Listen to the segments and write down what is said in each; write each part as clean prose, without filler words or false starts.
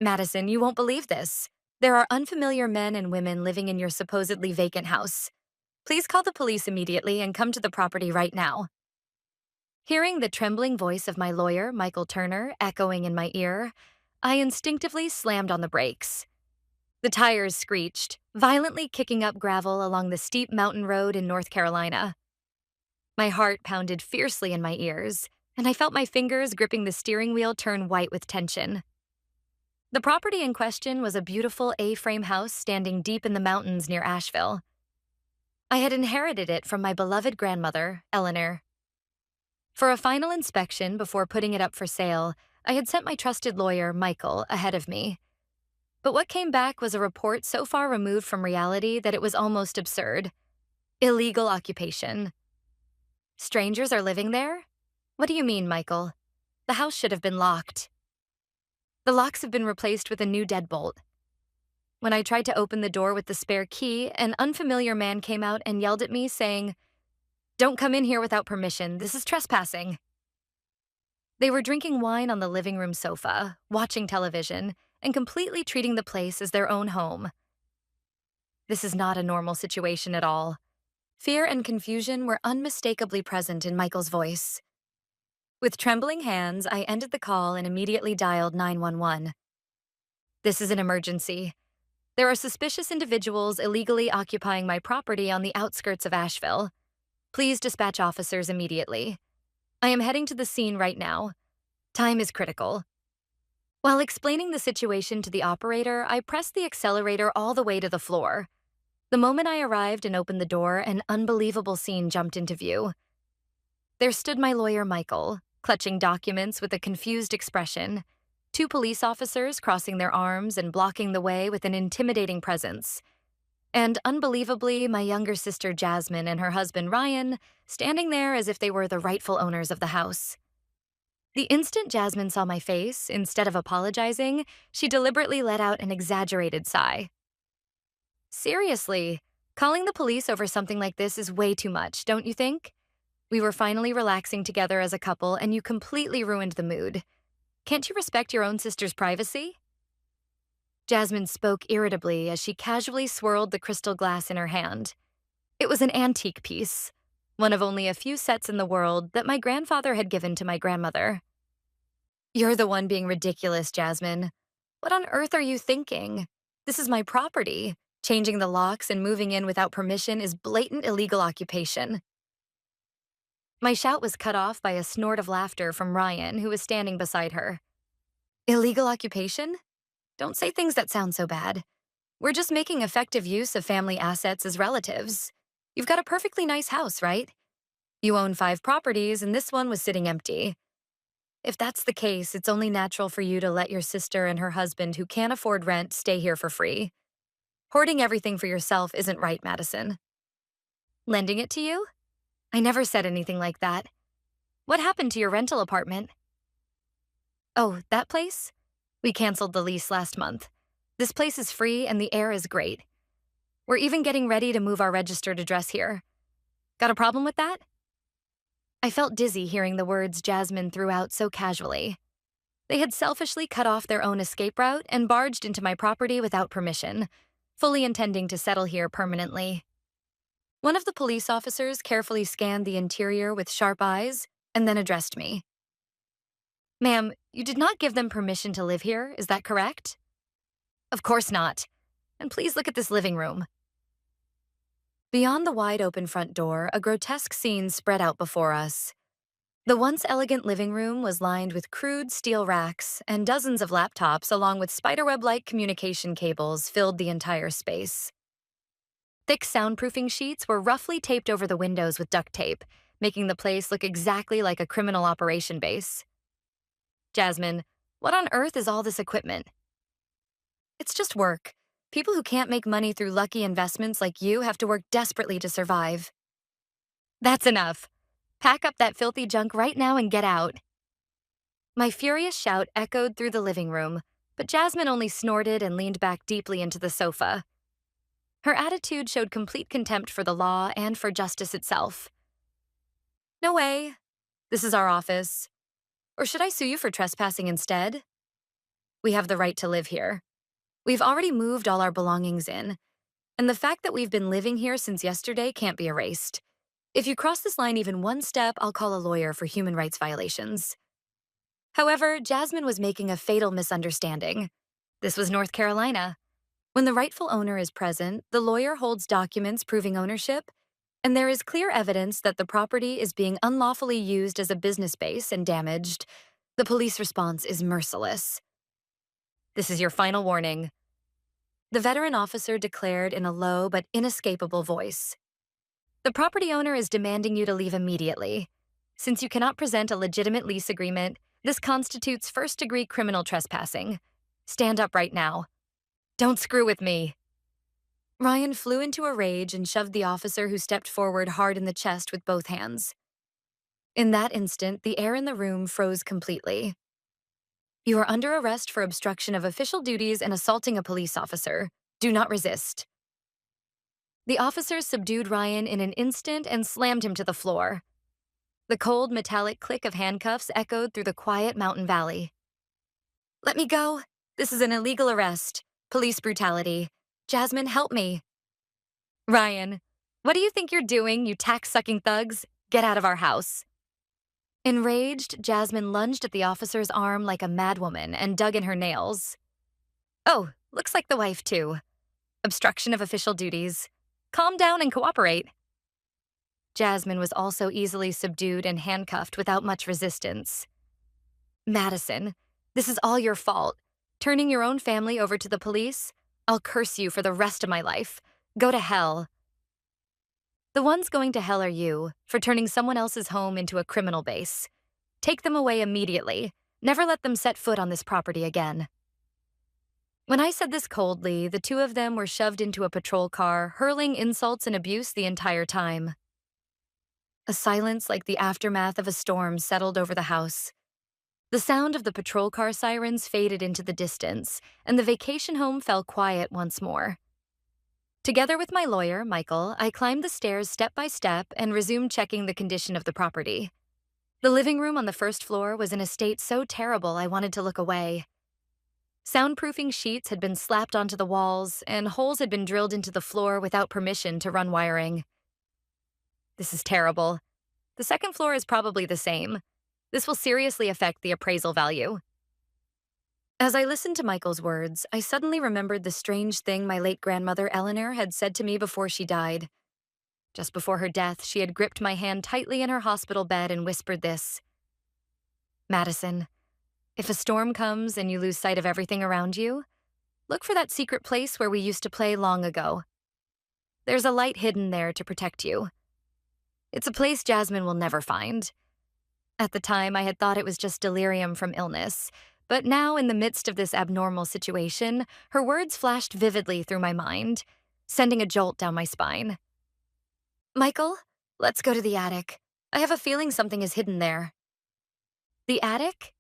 Madison, you won't believe this. There are unfamiliar men and women living in your supposedly vacant house. Please call the police immediately and come to the property right now. Hearing the trembling voice of my lawyer, Michael Turner, echoing in my ear, I instinctively slammed on the brakes. The tires screeched, violently kicking up gravel along the steep mountain road in North Carolina. My heart pounded fiercely in my ears, and I felt my fingers gripping the steering wheel turn white with tension. The property in question was a beautiful A-frame house standing deep in the mountains near Asheville. I had inherited it from my beloved grandmother, Eleanor. For a final inspection before putting it up for sale, I had sent my trusted lawyer, Michael, ahead of me. But what came back was a report so far removed from reality that it was almost absurd. Illegal occupation. Strangers are living there? What do you mean, Michael? The house should have been locked. The locks have been replaced with a new deadbolt. When I tried to open the door with the spare key, an unfamiliar man came out and yelled at me, saying, "Don't come in here without permission. This is trespassing." They were drinking wine on the living room sofa, watching television, and completely treating the place as their own home. This is not a normal situation at all. Fear and confusion were unmistakably present in Michael's voice. With trembling hands, I ended the call and immediately dialed 911. "This is an emergency. There are suspicious individuals illegally occupying my property on the outskirts of Asheville. Please dispatch officers immediately. I am heading to the scene right now. Time is critical." While explaining the situation to the operator, I pressed the accelerator all the way to the floor. The moment I arrived and opened the door, an unbelievable scene jumped into view. There stood my lawyer, Michael, clutching documents with a confused expression, two police officers crossing their arms and blocking the way with an intimidating presence, and unbelievably, my younger sister Jasmine and her husband Ryan standing there as if they were the rightful owners of the house. The instant Jasmine saw my face, instead of apologizing, she deliberately let out an exaggerated sigh. "Seriously, calling the police over something like this is way too much, don't you think? We were finally relaxing together as a couple, and you completely ruined the mood. Can't you respect your own sister's privacy?" Jasmine spoke irritably as she casually swirled the crystal glass in her hand. It was an antique piece, one of only a few sets in the world that my grandfather had given to my grandmother. "You're the one being ridiculous, Jasmine. What on earth are you thinking? This is my property. Changing the locks and moving in without permission is blatant illegal occupation." My shout was cut off by a snort of laughter from Ryan, who was standing beside her. "Illegal occupation? Don't say things that sound so bad. We're just making effective use of family assets as relatives. You've got a perfectly nice house, right? You own 5 properties, and this one was sitting empty. If that's the case, it's only natural for you to let your sister and her husband, who can't afford rent, stay here for free. Hoarding everything for yourself isn't right, Madison." "Lending it to you? I never said anything like that. What happened to your rental apartment?" "Oh, that place? We canceled the lease last month. This place is free and the air is great. We're even getting ready to move our registered address here. Got a problem with that?" I felt dizzy hearing the words Jasmine threw out so casually. They had selfishly cut off their own escape route and barged into my property without permission, fully intending to settle here permanently. One of the police officers carefully scanned the interior with sharp eyes and then addressed me. "Ma'am, you did not give them permission to live here, is that correct?" "Of course not. And please look at this living room." Beyond the wide-open front door, a grotesque scene spread out before us. The once elegant living room was lined with crude steel racks, and dozens of laptops along with spiderweb-like communication cables filled the entire space. Thick soundproofing sheets were roughly taped over the windows with duct tape, making the place look exactly like a criminal operation base. "Jasmine, what on earth is all this equipment?" "It's just work. People who can't make money through lucky investments like you have to work desperately to survive." "That's enough. Pack up that filthy junk right now and get out." My furious shout echoed through the living room, but Jasmine only snorted and leaned back deeply into the sofa. Her attitude showed complete contempt for the law and for justice itself. "No way. This is our office. Or should I sue you for trespassing instead?" We have the right to live here. We've already moved all our belongings in, and the fact that we've been living here since yesterday can't be erased. If you cross this line even one step, I'll call a lawyer for human rights violations. However, Jasmine was making a fatal misunderstanding. This was North Carolina. When the rightful owner is present, the lawyer holds documents proving ownership, and there is clear evidence that the property is being unlawfully used as a business base and damaged. The police response is merciless. This is your final warning, the veteran officer declared in a low but inescapable voice. The property owner is demanding you to leave immediately. Since you cannot present a legitimate lease agreement, this constitutes first-degree criminal trespassing. Stand up right now. Don't screw with me. Ryan flew into a rage and shoved the officer who stepped forward hard in the chest with both hands. In that instant, the air in the room froze completely. You are under arrest for obstruction of official duties and assaulting a police officer. Do not resist. The officers subdued Ryan in an instant and slammed him to the floor. The cold, metallic click of handcuffs echoed through the quiet mountain valley. Let me go. This is an illegal arrest. Police brutality. Jasmine, help me. Ryan, what do you think you're doing, you tax-sucking thugs? Get out of our house. Enraged, Jasmine lunged at the officer's arm like a madwoman and dug in her nails. Oh, looks like the wife too. Obstruction of official duties. Calm down and cooperate. Jasmine was also easily subdued and handcuffed without much resistance. Madison, this is all your fault. Turning your own family over to the police? I'll curse you for the rest of my life. Go to hell. The ones going to hell are you, for turning someone else's home into a criminal base. Take them away immediately. Never let them set foot on this property again. When I said this coldly, the two of them were shoved into a patrol car, hurling insults and abuse the entire time. A silence like the aftermath of a storm settled over the house. The sound of the patrol car sirens faded into the distance, and the vacation home fell quiet once more. Together with my lawyer, Michael, I climbed the stairs step by step and resumed checking the condition of the property. The living room on the first floor was in a state so terrible I wanted to look away. Soundproofing sheets had been slapped onto the walls, and holes had been drilled into the floor without permission to run wiring. This is terrible. The second floor is probably the same. This will seriously affect the appraisal value. As I listened to Michael's words, I suddenly remembered the strange thing my late grandmother Eleanor had said to me before she died. Just before her death, she had gripped my hand tightly in her hospital bed and whispered this. Madison, if a storm comes and you lose sight of everything around you, look for that secret place where we used to play long ago. There's a light hidden there to protect you. It's a place Jasmine will never find. At the time, I had thought it was just delirium from illness, but now, in the midst of this abnormal situation, her words flashed vividly through my mind, sending a jolt down my spine. Michael, let's go to the attic. I have a feeling something is hidden there. The attic?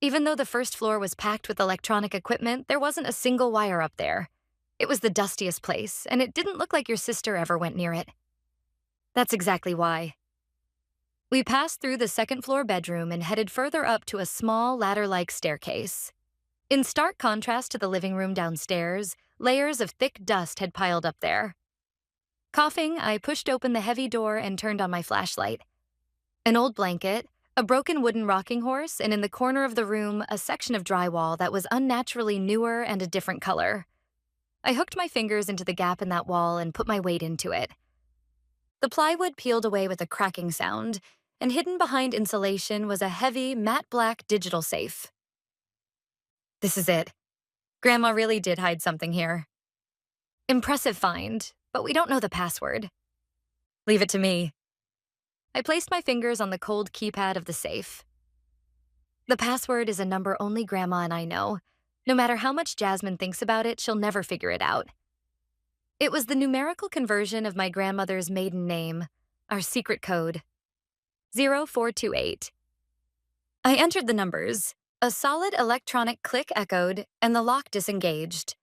Even though the first floor was packed with electronic equipment, there wasn't a single wire up there. It was the dustiest place, and it didn't look like your sister ever went near it. That's exactly why. We passed through the second-floor bedroom and headed further up to a small ladder-like staircase. In stark contrast to the living room downstairs, layers of thick dust had piled up there. Coughing, I pushed open the heavy door and turned on my flashlight. An old blanket, a broken wooden rocking horse, and in the corner of the room, a section of drywall that was unnaturally newer and a different color. I hooked my fingers into the gap in that wall and put my weight into it. The plywood peeled away with a cracking sound, and hidden behind insulation was a heavy, matte black digital safe. This is it. Grandma really did hide something here. Impressive find, but we don't know the password. Leave it to me. I placed my fingers on the cold keypad of the safe. The password is a number only Grandma and I know. No matter how much Jasmine thinks about it, she'll never figure it out. It was the numerical conversion of my grandmother's maiden name, our secret code. 0428. I entered the numbers. A solid electronic click echoed, and the lock disengaged.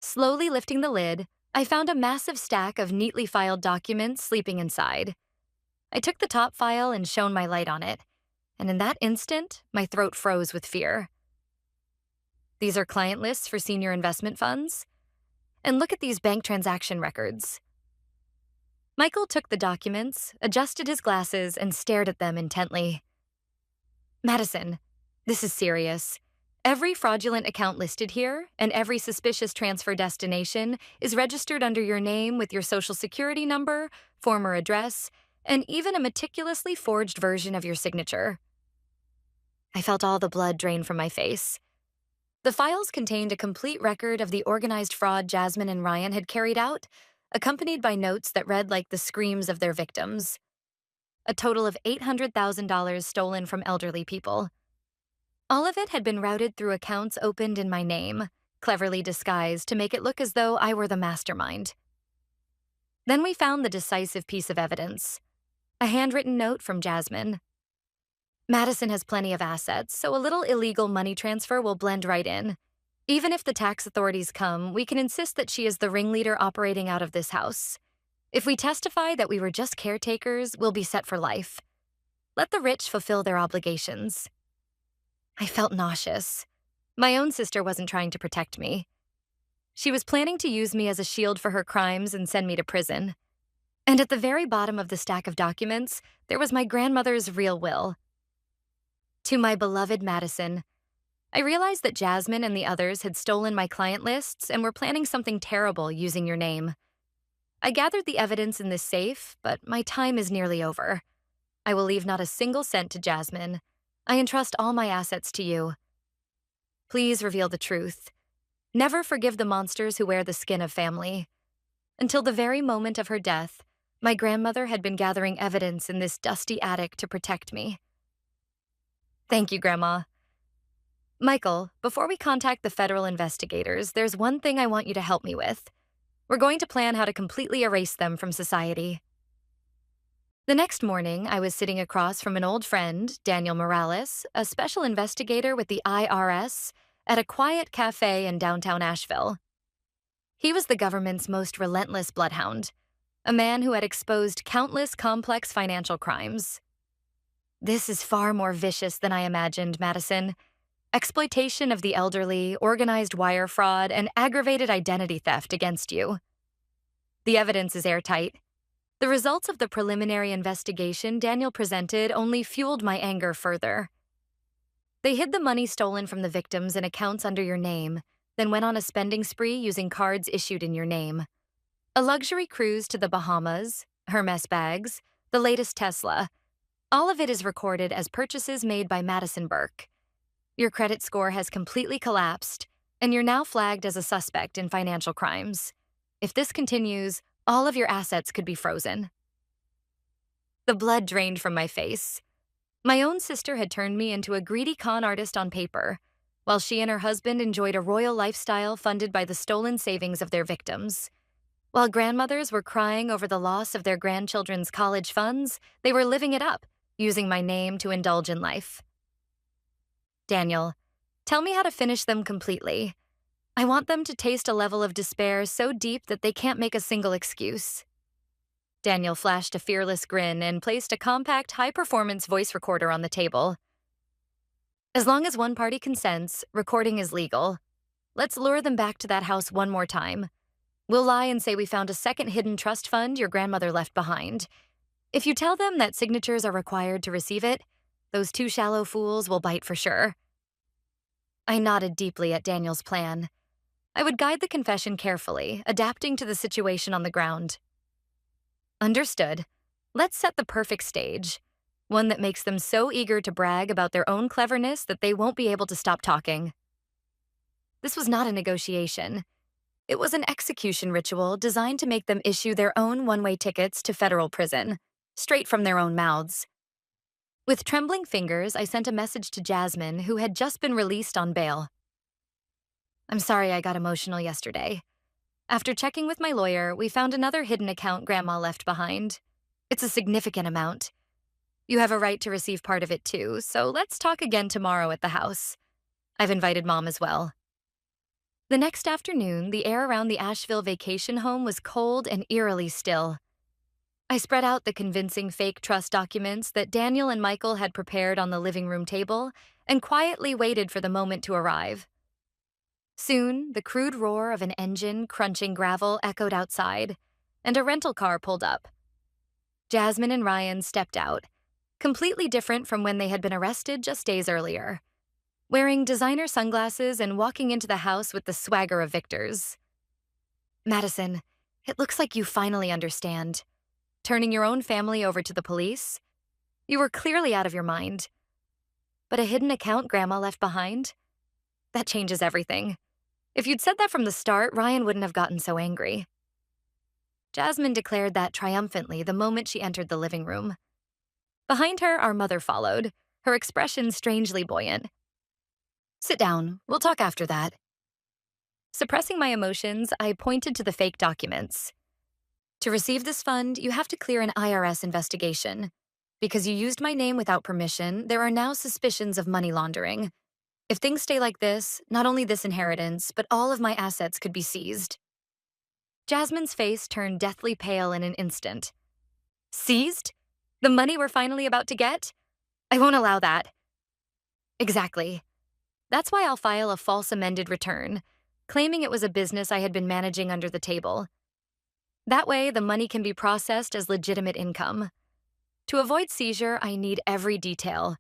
Slowly lifting the lid, I found a massive stack of neatly filed documents sleeping inside. I took the top file and shone my light on it, and in that instant, my throat froze with fear. These are client lists for senior investment funds. And look at these bank transaction records. Michael took the documents, adjusted his glasses, and stared at them intently. Madison, this is serious. Every fraudulent account listed here and every suspicious transfer destination is registered under your name with your social security number, former address, and even a meticulously forged version of your signature. I felt all the blood drain from my face. The files contained a complete record of the organized fraud Jasmine and Ryan had carried out, accompanied by notes that read like the screams of their victims. A total of $800,000 stolen from elderly people. All of it had been routed through accounts opened in my name, cleverly disguised to make it look as though I were the mastermind. Then we found the decisive piece of evidence, a handwritten note from Jasmine. Madison has plenty of assets, so a little illegal money transfer will blend right in. Even if the tax authorities come, we can insist that she is the ringleader operating out of this house. If we testify that we were just caretakers, we'll be set for life. Let the rich fulfill their obligations. I felt nauseous. My own sister wasn't trying to protect me. She was planning to use me as a shield for her crimes and send me to prison. And at the very bottom of the stack of documents, there was my grandmother's real will. To my beloved Madison, I realized that Jasmine and the others had stolen my client lists and were planning something terrible using your name. I gathered the evidence in this safe, but my time is nearly over. I will leave not a single cent to Jasmine. I entrust all my assets to you. Please reveal the truth. Never forgive the monsters who wear the skin of family. Until the very moment of her death, my grandmother had been gathering evidence in this dusty attic to protect me. Thank you, Grandma. Michael, before we contact the federal investigators, there's one thing I want you to help me with. We're going to plan how to completely erase them from society. The next morning, I was sitting across from an old friend, Daniel Morales, a special investigator with the IRS, at a quiet cafe in downtown Asheville. He was the government's most relentless bloodhound, a man who had exposed countless complex financial crimes. This is far more vicious than I imagined, Madison. Exploitation of the elderly, organized wire fraud, and aggravated identity theft against you. The evidence is airtight. The results of the preliminary investigation Daniel presented only fueled my anger further. They hid the money stolen from the victims in accounts under your name, then went on a spending spree using cards issued in your name. A luxury cruise to the Bahamas, Hermes bags, the latest Tesla. All of it is recorded as purchases made by Madison Burke. Your credit score has completely collapsed, and you're now flagged as a suspect in financial crimes. If this continues, all of your assets could be frozen. The blood drained from my face. My own sister had turned me into a greedy con artist on paper, while she and her husband enjoyed a royal lifestyle funded by the stolen savings of their victims. While grandmothers were crying over the loss of their grandchildren's college funds, they were living it up, using my name to indulge in life. Daniel, tell me how to finish them completely. I want them to taste a level of despair so deep that they can't make a single excuse. Daniel flashed a fearless grin and placed a compact, high-performance voice recorder on the table. As long as one party consents, recording is legal. Let's lure them back to that house one more time. We'll lie and say we found a second hidden trust fund your grandmother left behind. If you tell them that signatures are required to receive it, those two shallow fools will bite for sure. I nodded deeply at Daniel's plan. I would guide the confession carefully, adapting to the situation on the ground. Understood. Let's set the perfect stage. One that makes them so eager to brag about their own cleverness that they won't be able to stop talking. This was not a negotiation. It was an execution ritual designed to make them issue their own one-way tickets to federal prison, straight from their own mouths. With trembling fingers, I sent a message to Jasmine, who had just been released on bail. I'm sorry I got emotional yesterday. After checking with my lawyer, we found another hidden account Grandma left behind. It's a significant amount. You have a right to receive part of it too, so let's talk again tomorrow at the house. I've invited Mom as well. The next afternoon, the air around the Asheville vacation home was cold and eerily still. I spread out the convincing fake trust documents that Daniel and Michael had prepared on the living room table and quietly waited for the moment to arrive. Soon, the crude roar of an engine crunching gravel echoed outside, and a rental car pulled up. Jasmine and Ryan stepped out, completely different from when they had been arrested just days earlier, wearing designer sunglasses and walking into the house with the swagger of victors. Madison, it looks like you finally understand. Turning your own family over to the police? You were clearly out of your mind. But a hidden account Grandma left behind? That changes everything. If you'd said that from the start, Ryan wouldn't have gotten so angry. Jasmine declared that triumphantly the moment she entered the living room. Behind her, our mother followed, her expression strangely buoyant. Sit down, we'll talk after that. Suppressing my emotions, I pointed to the fake documents. To receive this fund, you have to clear an IRS investigation. Because you used my name without permission, there are now suspicions of money laundering. If things stay like this, not only this inheritance, but all of my assets could be seized. Jasmine's face turned deathly pale in an instant. Seized? The money we're finally about to get? I won't allow that. Exactly. That's why I'll file a false amended return, claiming it was a business I had been managing under the table. That way, the money can be processed as legitimate income. To avoid seizure, I need every detail.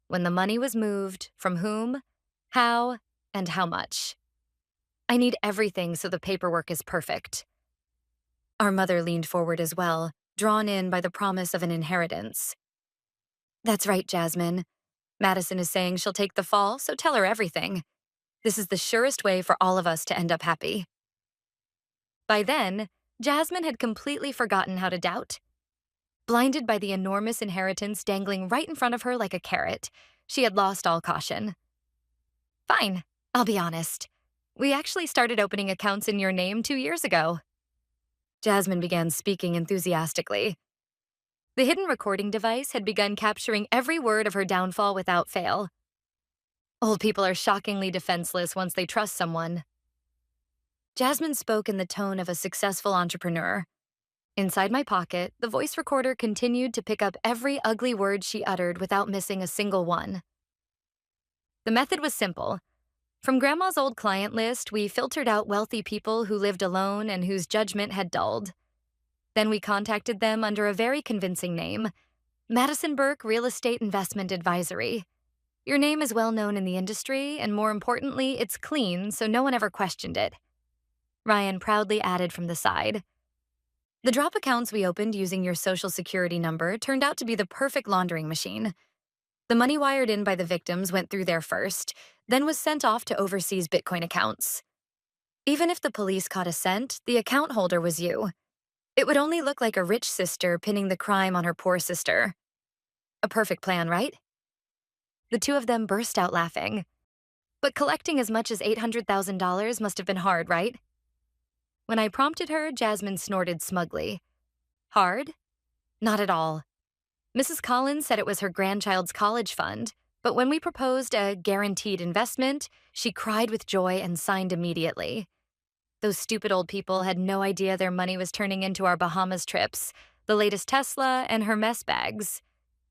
When the money was moved, from whom, how, and how much. I need everything so the paperwork is perfect. Our mother leaned forward as well, drawn in by the promise of an inheritance. That's right, Jasmine. Madison is saying she'll take the fall, so tell her everything. This is the surest way for all of us to end up happy. By then, Jasmine had completely forgotten how to doubt. Blinded by the enormous inheritance dangling right in front of her like a carrot, she had lost all caution. Fine, I'll be honest. We actually started opening accounts in your name 2 years ago. Jasmine began speaking enthusiastically. The hidden recording device had begun capturing every word of her downfall without fail. Old people are shockingly defenseless once they trust someone. Jasmine spoke in the tone of a successful entrepreneur. Inside my pocket, the voice recorder continued to pick up every ugly word she uttered without missing a single one. The method was simple. From Grandma's old client list, we filtered out wealthy people who lived alone and whose judgment had dulled. Then we contacted them under a very convincing name, Madison Burke Real Estate Investment Advisory. Your name is well known in the industry, and more importantly, it's clean, so no one ever questioned it. Ryan proudly added from the side. The drop accounts we opened using your social security number turned out to be the perfect laundering machine. The money wired in by the victims went through there first, then was sent off to overseas Bitcoin accounts. Even if the police caught a cent, the account holder was you. It would only look like a rich sister pinning the crime on her poor sister. A perfect plan, right? The two of them burst out laughing. But collecting as much as $800,000 must have been hard, right? When I prompted her, Jasmine snorted smugly. Hard? Not at all. Mrs. Collins said it was her grandchild's college fund, but when we proposed a guaranteed investment, she cried with joy and signed immediately. Those stupid old people had no idea their money was turning into our Bahamas trips, the latest Tesla, and Hermes bags.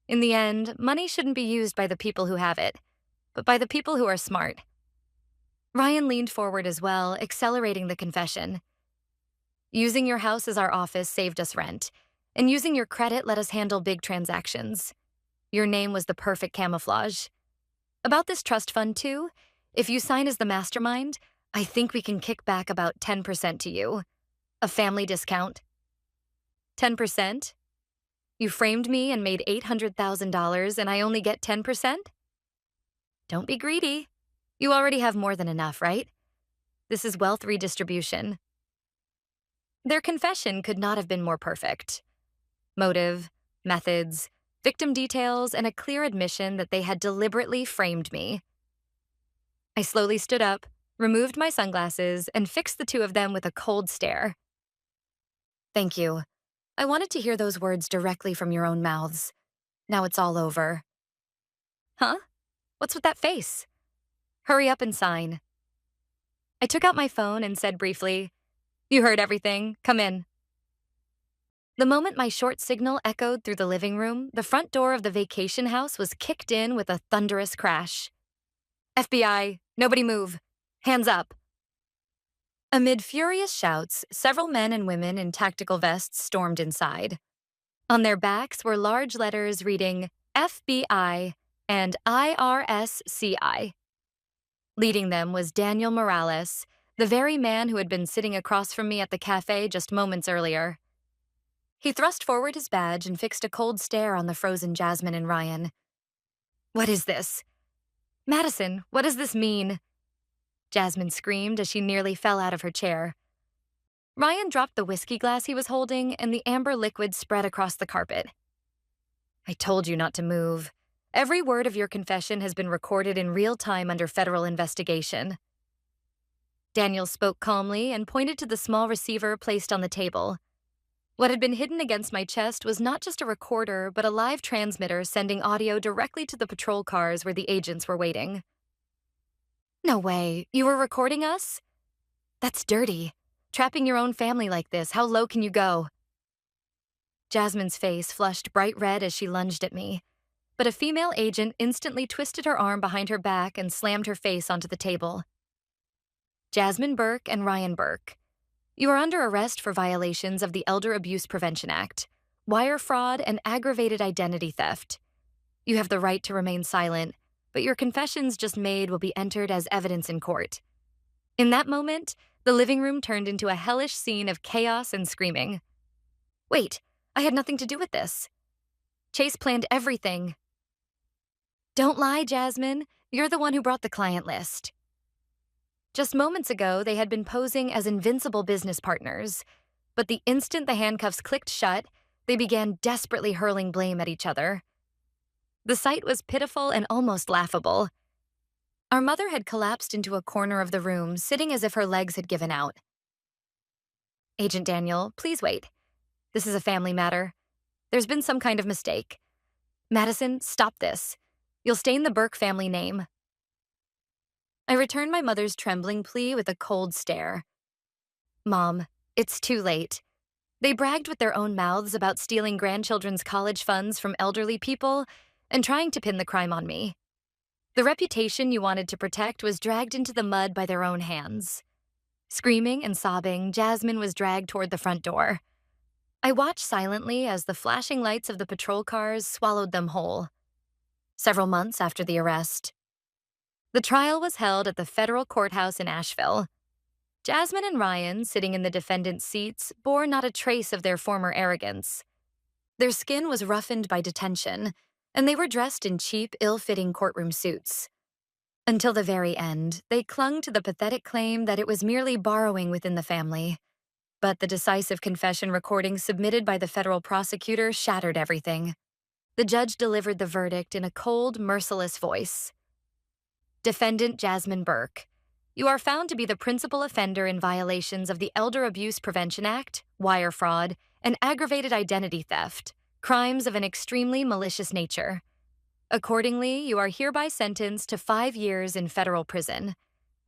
In the end, money shouldn't be used by the people who have it, but by the people who are smart. Ryan leaned forward as well, accelerating the confession. Using your house as our office saved us rent, and using your credit let us handle big transactions. Your name was the perfect camouflage. About this trust fund, too, if you sign as the mastermind, I think we can kick back about 10% to you. A family discount. 10%? You framed me and made $800,000 and I only get 10%? Don't be greedy. You already have more than enough, right? This is wealth redistribution. Their confession could not have been more perfect. Motive, methods, victim details, and a clear admission that they had deliberately framed me. I slowly stood up, removed my sunglasses, and fixed the two of them with a cold stare. Thank you. I wanted to hear those words directly from your own mouths. Now it's all over. Huh? What's with that face? Hurry up and sign. I took out my phone and said briefly, You heard everything. Come in. The moment my short signal echoed through the living room, the front door of the vacation house was kicked in with a thunderous crash. FBI, nobody move. Hands up. Amid furious shouts, several men and women in tactical vests stormed inside. On their backs were large letters reading FBI and IRSCI. Leading them was Daniel Morales, the very man who had been sitting across from me at the cafe just moments earlier. He thrust forward his badge and fixed a cold stare on the frozen Jasmine and Ryan. "What is this?" "Madison, what does this mean?" Jasmine screamed as she nearly fell out of her chair. Ryan dropped the whiskey glass he was holding, and the amber liquid spread across the carpet. "I told you not to move. Every word of your confession has been recorded in real time under federal investigation." Daniel spoke calmly and pointed to the small receiver placed on the table. What had been hidden against my chest was not just a recorder, but a live transmitter sending audio directly to the patrol cars where the agents were waiting. "No way. You were recording us?" "That's dirty. Trapping your own family like this, how low can you go?" Jasmine's face flushed bright red as she lunged at me, but a female agent instantly twisted her arm behind her back and slammed her face onto the table. "Jasmine Burke and Ryan Burke, you are under arrest for violations of the Elder Abuse Prevention Act, wire fraud, and aggravated identity theft. You have the right to remain silent, but your confessions just made will be entered as evidence in court." In that moment, the living room turned into a hellish scene of chaos and screaming. "Wait, I had nothing to do with this. Chase planned everything." "Don't lie, Jasmine. You're the one who brought the client list." Just moments ago, they had been posing as invincible business partners, but the instant the handcuffs clicked shut, they began desperately hurling blame at each other. The sight was pitiful and almost laughable. Our mother had collapsed into a corner of the room, sitting as if her legs had given out. "Agent Daniel, please wait. This is a family matter. There's been some kind of mistake. Madison, stop this. You'll stain the Burke family name." I returned my mother's trembling plea with a cold stare. "Mom, it's too late. They bragged with their own mouths about stealing grandchildren's college funds from elderly people and trying to pin the crime on me. The reputation you wanted to protect was dragged into the mud by their own hands." Screaming and sobbing, Jasmine was dragged toward the front door. I watched silently as the flashing lights of the patrol cars swallowed them whole. Several months after the arrest, the trial was held at the federal courthouse in Asheville. Jasmine and Ryan, sitting in the defendant's seats, bore not a trace of their former arrogance. Their skin was roughened by detention, and they were dressed in cheap, ill-fitting courtroom suits. Until the very end, they clung to the pathetic claim that it was merely borrowing within the family. But the decisive confession recording submitted by the federal prosecutor shattered everything. The judge delivered the verdict in a cold, merciless voice. "Defendant Jasmine Burke, you are found to be the principal offender in violations of the Elder Abuse Prevention Act, wire fraud, and aggravated identity theft, crimes of an extremely malicious nature. Accordingly, you are hereby sentenced to 5 years in federal prison.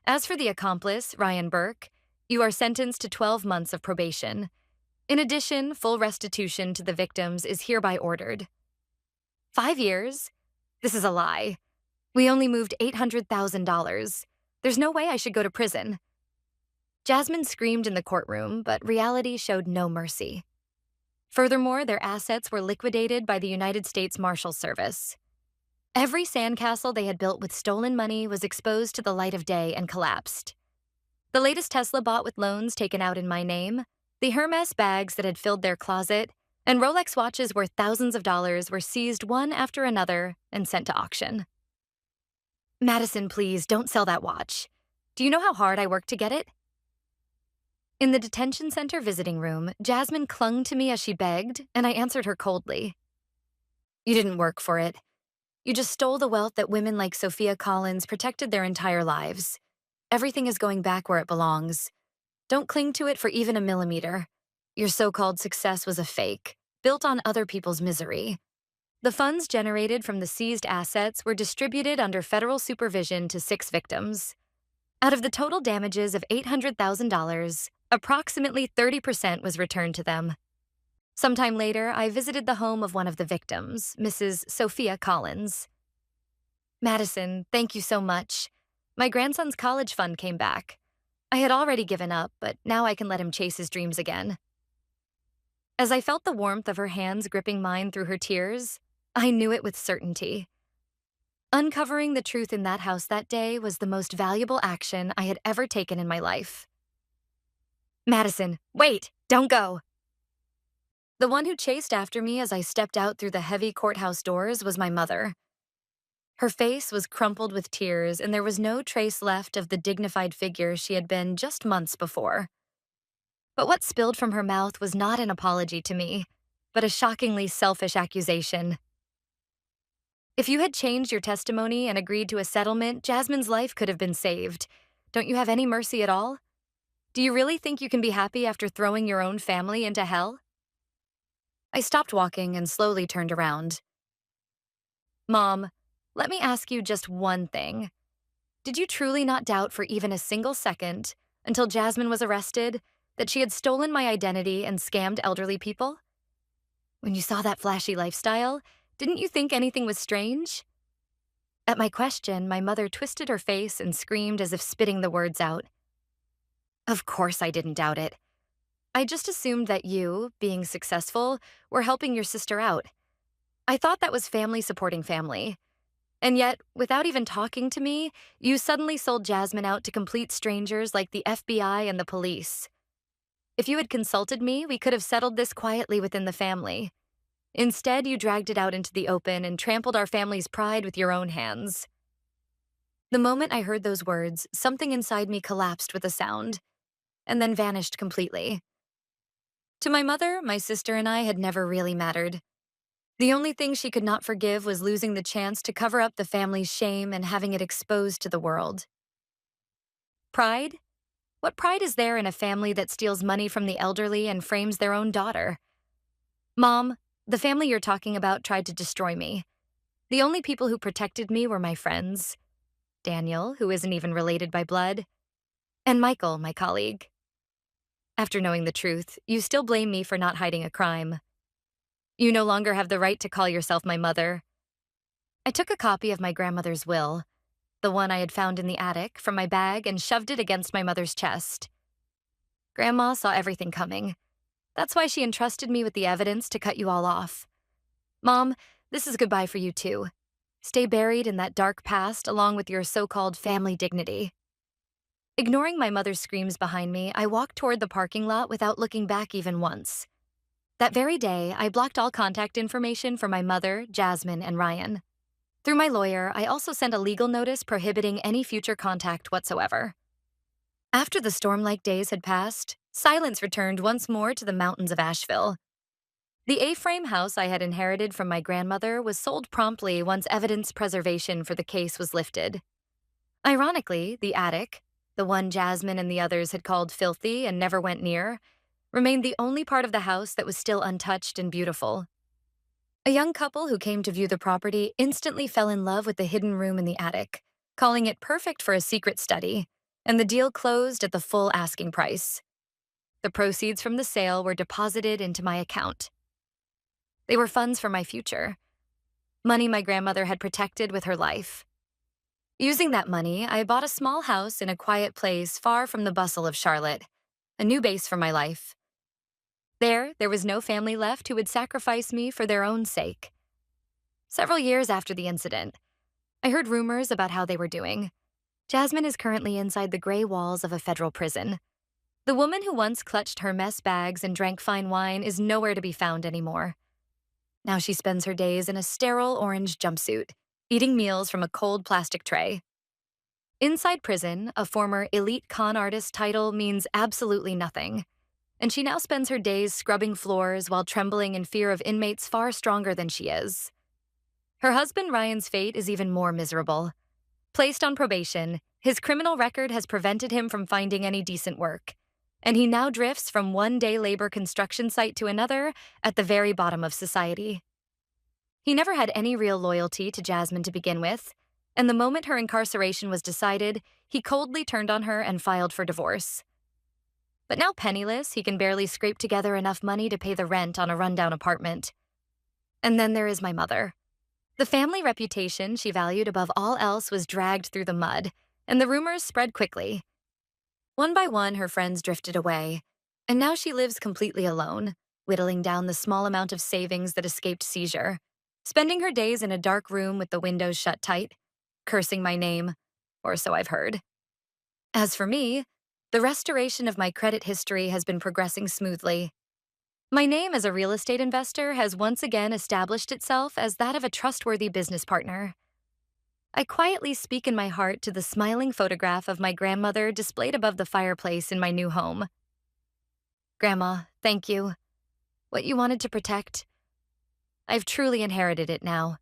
As for the accomplice, Ryan Burke, you are sentenced to 12 months of probation. In addition, full restitution to the victims is hereby ordered." 5 years? This is a lie. We only moved $800,000. There's no way I should go to prison. Jasmine screamed in the courtroom, but reality showed no mercy. Furthermore, their assets were liquidated by the United States Marshal Service. Every sandcastle they had built with stolen money was exposed to the light of day and collapsed. The latest Tesla bought with loans taken out in my name, the Hermes bags that had filled their closet, and Rolex watches worth thousands of dollars were seized one after another and sent to auction. "Madison, please, don't sell that watch. Do you know how hard I worked to get it?" In the detention center visiting room, Jasmine clung to me as she begged, and I answered her coldly. "You didn't work for it. You just stole the wealth that women like Sophia Collins protected their entire lives. Everything is going back where it belongs. Don't cling to it for even a millimeter. Your so-called success was a fake, built on other people's misery. The funds generated from the seized assets were distributed under federal supervision to 6 victims. Out of the total damages of $800,000, approximately 30% was returned to them. Sometime later, I visited the home of one of the victims, Mrs. Sophia Collins. "Madison, thank you so much. My grandson's college fund came back. I had already given up, but now I can let him chase his dreams again. As I felt the warmth of her hands gripping mine through her tears, I knew it with certainty. Uncovering the truth in that house that day was the most valuable action I had ever taken in my life. Madison, wait! Don't go! The one who chased after me as I stepped out through the heavy courthouse doors was my mother. Her face was crumpled with tears, and there was no trace left of the dignified figure she had been just months before. But what spilled from her mouth was not an apology to me, but a shockingly selfish accusation. If you had changed your testimony and agreed to a settlement, Jasmine's life could have been saved. Don't you have any mercy at all? Do you really think you can be happy after throwing your own family into hell? I stopped walking and slowly turned around. Mom, let me ask you just one thing. Did you truly not doubt for even a single second, until Jasmine was arrested, that she had stolen my identity and scammed elderly people? When you saw that flashy lifestyle, didn't you think anything was strange? At my question, my mother twisted her face and screamed as if spitting the words out. Of course I didn't doubt it. I just assumed that you, being successful, were helping your sister out. I thought that was family supporting family. And yet, without even talking to me, you suddenly sold Jasmine out to complete strangers like the FBI and the police. If you had consulted me, we could have settled this quietly within the family. Instead, you dragged it out into the open and trampled our family's pride with your own hands. The moment I heard those words, something inside me collapsed with a sound, and then vanished completely. To my mother, my sister and I had never really mattered. The only thing she could not forgive was losing the chance to cover up the family's shame and having it exposed to the world. Pride? What pride is there in a family that steals money from the elderly and frames their own daughter? Mom, the family you're talking about tried to destroy me. The only people who protected me were my friends. Daniel, who isn't even related by blood, and Michael, my colleague. After knowing the truth, you still blame me for not hiding a crime. You no longer have the right to call yourself my mother. I took a copy of my grandmother's will, the one I had found in the attic, from my bag and shoved it against my mother's chest. Grandma saw everything coming. That's why she entrusted me with the evidence to cut you all off. Mom, this is goodbye for you too. Stay buried in that dark past along with your so-called family dignity. Ignoring my mother's screams behind me, I walked toward the parking lot without looking back even once. That very day, I blocked all contact information for my mother, Jasmine, and Ryan. Through my lawyer, I also sent a legal notice prohibiting any future contact whatsoever. After the storm-like days had passed, silence returned once more to the mountains of Asheville. The A-frame house I had inherited from my grandmother was sold promptly once evidence preservation for the case was lifted. Ironically, the attic, the one Jasmine and the others had called filthy and never went near, remained the only part of the house that was still untouched and beautiful. A young couple who came to view the property instantly fell in love with the hidden room in the attic, calling it perfect for a secret study, and the deal closed at the full asking price. The proceeds from the sale were deposited into my account. They were funds for my future, money my grandmother had protected with her life. Using that money, I bought a small house in a quiet place far from the bustle of Charlotte, a new base for my life. There was no family left who would sacrifice me for their own sake. Several years after the incident, I heard rumors about how they were doing. Jasmine is currently inside the gray walls of a federal prison. The woman who once clutched her mess bags and drank fine wine is nowhere to be found anymore. Now she spends her days in a sterile orange jumpsuit, eating meals from a cold plastic tray. Inside prison, a former elite con artist title means absolutely nothing, and she now spends her days scrubbing floors while trembling in fear of inmates far stronger than she is. Her husband Ryan's fate is even more miserable. Placed on probation, his criminal record has prevented him from finding any decent work, and he now drifts from one day labor construction site to another at the very bottom of society. He never had any real loyalty to Jasmine to begin with, and the moment her incarceration was decided, he coldly turned on her and filed for divorce. But now penniless, he can barely scrape together enough money to pay the rent on a rundown apartment. And then there is my mother. The family reputation she valued above all else was dragged through the mud, and the rumors spread quickly. One by one, her friends drifted away, and now she lives completely alone, whittling down the small amount of savings that escaped seizure, spending her days in a dark room with the windows shut tight, cursing my name, or so I've heard. As for me, the restoration of my credit history has been progressing smoothly. My name as a real estate investor has once again established itself as that of a trustworthy business partner. I quietly speak in my heart to the smiling photograph of my grandmother displayed above the fireplace in my new home. Grandma, thank you. What you wanted to protect, I've truly inherited it now.